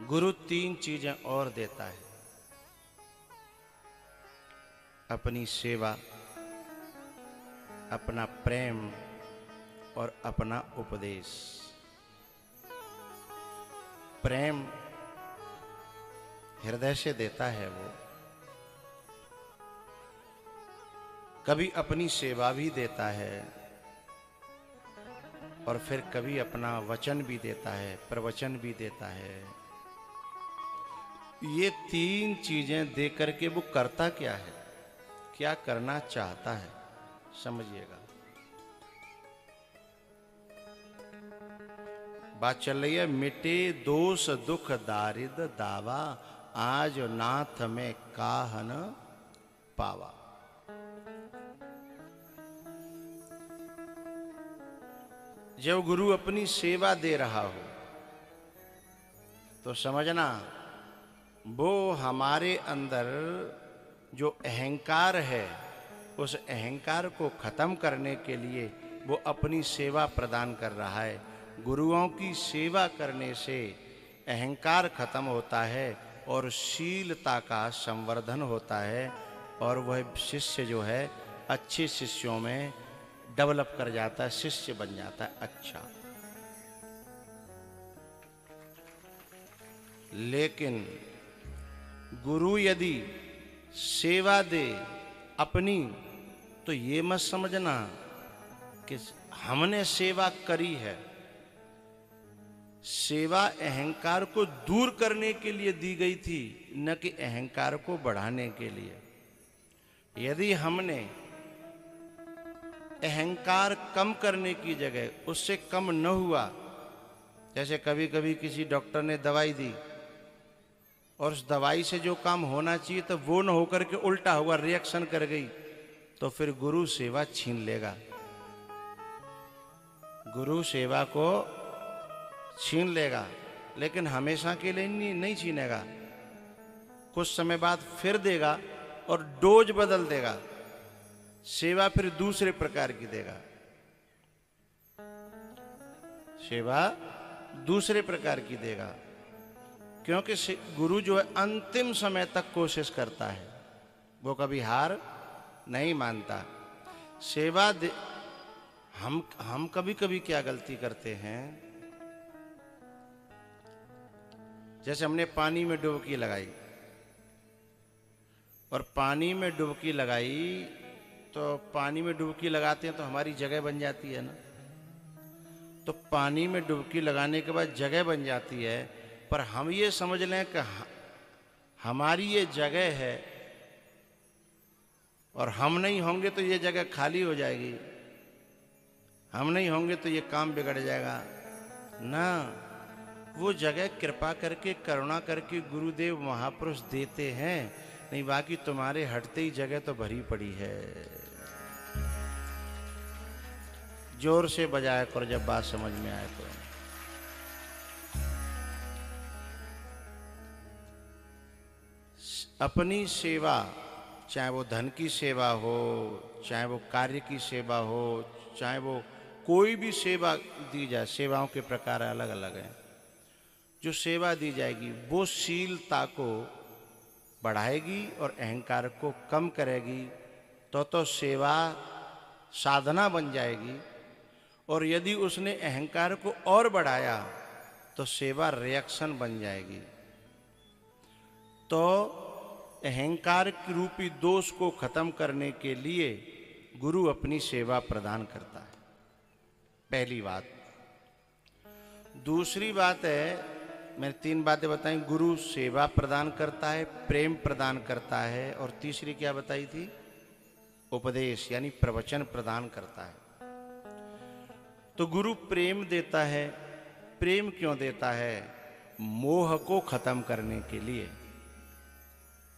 गुरु तीन चीजें और देता है, अपनी सेवा, अपना प्रेम और अपना उपदेश। प्रेम हृदय से देता है वो, कभी अपनी सेवा भी देता है और फिर कभी अपना वचन भी देता है, प्रवचन भी देता है। ये तीन चीजें दे करके वो करता क्या है, क्या करना चाहता है, समझिएगा। बात चल रही है, मिटे दोष दुख दारिद दावा, आज नाथ में काहन पावा। जब गुरु अपनी सेवा दे रहा हो तो समझना वो हमारे अंदर जो अहंकार है उस अहंकार को खत्म करने के लिए वो अपनी सेवा प्रदान कर रहा है। गुरुओं की सेवा करने से अहंकार खत्म होता है और शीलता का संवर्धन होता है और वह शिष्य जो है अच्छे शिष्यों में डेवलप कर जाता है, शिष्य बन जाता है अच्छा। लेकिन गुरु यदि सेवा दे अपनी तो ये मत समझना कि हमने सेवा करी है। सेवा अहंकार को दूर करने के लिए दी गई थी, न कि अहंकार को बढ़ाने के लिए। यदि हमने अहंकार कम करने की जगह उससे कम न हुआ, जैसे कभी कभी किसी डॉक्टर ने दवाई दी और उस दवाई से जो काम होना चाहिए तो वो न होकर के उल्टा हुआ, रिएक्शन कर गई, तो फिर गुरु सेवा छीन लेगा, गुरु सेवा को छीन लेगा। लेकिन हमेशा के लिए नहीं छीनेगा, कुछ समय बाद फिर देगा और डोज बदल देगा, सेवा फिर दूसरे प्रकार की देगा, सेवा दूसरे प्रकार की देगा। क्योंकि गुरु जो है अंतिम समय तक कोशिश करता है, वो कभी हार नहीं मानता। सेवा दे, हम कभी कभी क्या गलती करते हैं, जैसे हमने पानी में डुबकी लगाई और पानी में डुबकी लगाई तो पानी में डुबकी लगाते हैं तो हमारी जगह बन जाती है ना। तो पानी में डुबकी लगाने के बाद जगह बन जाती है, पर हम ये समझ लें कि हमारी ये जगह है और हम नहीं होंगे तो ये जगह खाली हो जाएगी, हम नहीं होंगे तो ये काम बिगड़ जाएगा ना। वो जगह कृपा करके करुणा करके गुरुदेव महापुरुष देते हैं, नहीं बाकी तुम्हारे हटते ही जगह तो भरी पड़ी है। जोर से बजाया करो जब बात समझ में आए तो। अपनी सेवा, चाहे वो धन की सेवा हो, चाहे वो कार्य की सेवा हो, चाहे वो कोई भी सेवा दी जाए, सेवाओं के प्रकार अलग अलग हैं। जो सेवा दी जाएगी वो शीलता को बढ़ाएगी और अहंकार को कम करेगी, तो सेवा साधना बन जाएगी। और यदि उसने अहंकार को और बढ़ाया तो सेवा रिएक्शन बन जाएगी। तो अहंकार की रूपी दोष को खत्म करने के लिए गुरु अपनी सेवा प्रदान करता है, पहली बात। दूसरी बात है, मैंने तीन बातें बताई, गुरु सेवा प्रदान करता है, प्रेम प्रदान करता है, और तीसरी क्या बताई थी, उपदेश यानी प्रवचन प्रदान करता है। तो गुरु प्रेम देता है। प्रेम क्यों देता है? मोह को खत्म करने के लिए।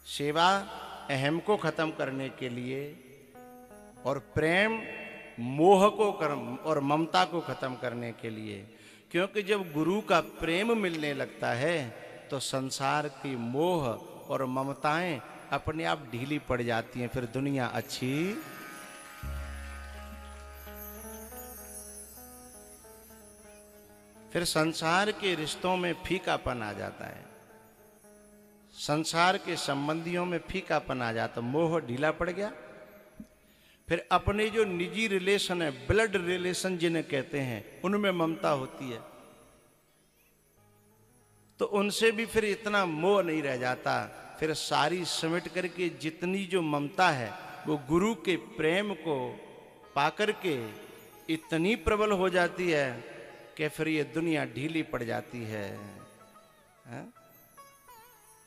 सेवा अहम को खत्म करने के लिए और प्रेम मोह को और ममता को खत्म करने के लिए। क्योंकि जब गुरु का प्रेम मिलने लगता है तो संसार की मोह और ममताएं अपने आप ढीली पड़ जाती हैं, फिर दुनिया अच्छी फिर संसार के रिश्तों में फीकापन आ जाता है। संसार के संबंधियों में फीकापन आ जाता, मोह ढीला पड़ गया। फिर अपने जो निजी रिलेशन है, ब्लड रिलेशन जिन्हें कहते हैं, उनमें ममता होती है, तो उनसे भी फिर इतना मोह नहीं रह जाता। फिर सारी समेट करके जितनी जो ममता है वो गुरु के प्रेम को पाकर के इतनी प्रबल हो जाती है कि फिर ये दुनिया ढीली पड़ जाती है, है?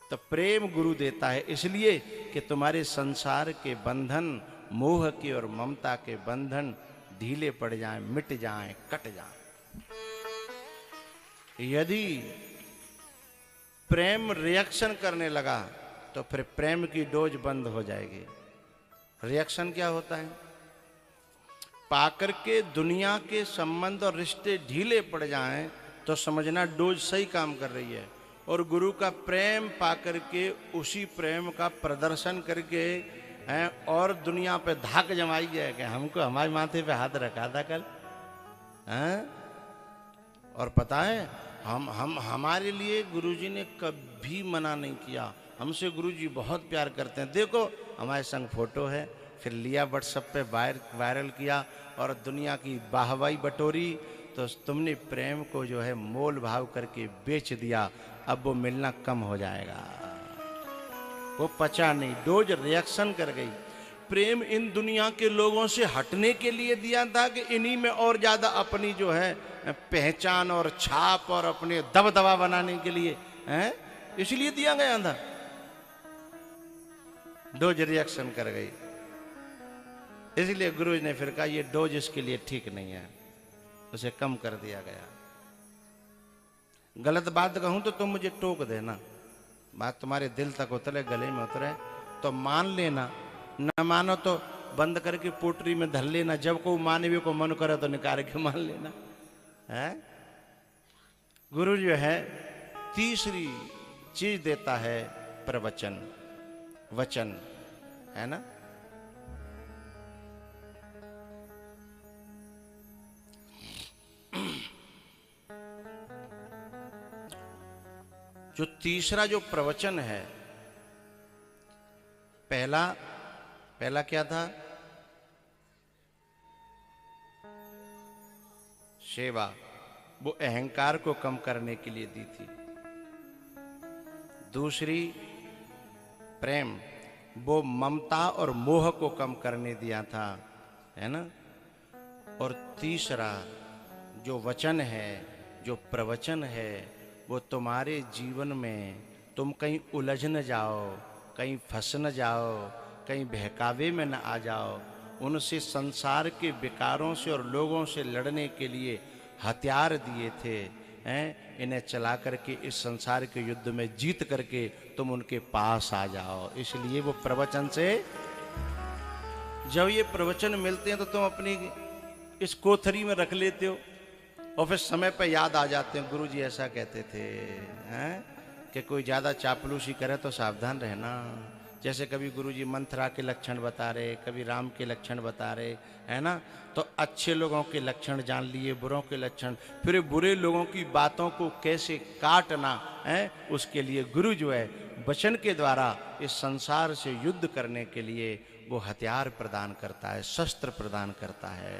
तो प्रेम गुरु देता है, इसलिए कि तुम्हारे संसार के बंधन, मोह के और ममता के बंधन ढीले पड़ जाएं, मिट जाएं, कट जाएं। यदि प्रेम रिएक्शन करने लगा तो फिर प्रेम की डोज बंद हो जाएगी। रिएक्शन क्या होता है? पाकर के दुनिया के संबंध और रिश्ते ढीले पड़ जाएं तो समझना डोज सही काम कर रही है, और गुरु का प्रेम पाकर के उसी प्रेम का प्रदर्शन करके हैं और दुनिया पे धाक जमाई है कि हमको हमारे माथे पे हाथ रखा था कल, हैं? और पता है हम हमारे लिए गुरुजी ने कभी मना नहीं किया। हमसे गुरुजी बहुत प्यार करते हैं। देखो हमारे संग फोटो है, फिर लिया व्हाट्सएप पे वायरल किया और दुनिया की वाहवाही बटोरी, तो तुमने प्रेम को जो है मोल भाव करके बेच दिया। अब वो मिलना कम हो जाएगा, वो पचा नहीं, डोज रिएक्शन कर गई। प्रेम इन दुनिया के लोगों से हटने के लिए दिया था कि इन्हीं में और ज्यादा अपनी जो है पहचान और छाप और अपने दबदबा बनाने के लिए, हैं? इसलिए दिया गया था। डोज रिएक्शन कर गई, इसलिए गुरु ने फिर कहा ये डोज इसके लिए ठीक नहीं है, उसे कम कर दिया गया। गलत बात कहूं तो तुम मुझे टोक देना, बात तुम्हारे दिल तक उतरे, गले में उतरे तो मान लेना, न मानो तो बंद करके पोटरी में धर लेना। जब को मानवीय को मन करे तो निकाल के मान लेना, है? गुरु जो है तीसरी चीज देता है प्रवचन, वचन, है ना? जो तीसरा जो प्रवचन है, पहला क्या था? सेवा, वो अहंकार को कम करने के लिए दी थी। दूसरी प्रेम, वो ममता और मोह को कम करने दिया था, है ना? और तीसरा जो वचन है, जो प्रवचन है, वो तुम्हारे जीवन में तुम कहीं उलझ न जाओ, कहीं फंस न जाओ, कहीं बहकावे में न आ जाओ। उनसे संसार के विकारों से और लोगों से लड़ने के लिए हथियार दिए थे, हैं? इन्हें चला करके इस संसार के युद्ध में जीत करके तुम उनके पास आ जाओ। इसलिए वो प्रवचन से, जब ये प्रवचन मिलते हैं तो तुम अपनी इस कोठरी में रख लेते हो और फिर समय पर याद आ जाते हैं। गुरुजी ऐसा कहते थे, हैं? कि कोई ज़्यादा चापलूसी करे तो सावधान रहना। जैसे कभी गुरुजी मंथरा के लक्षण बता रहे, कभी राम के लक्षण बता रहे, है ना? तो अच्छे लोगों के लक्षण जान लिए, बुरों के लक्षण, फिर बुरे लोगों की बातों को कैसे काटना है, उसके लिए गुरु जो है वचन के द्वारा इस संसार से युद्ध करने के लिए वो हथियार प्रदान करता है, शस्त्र प्रदान करता है।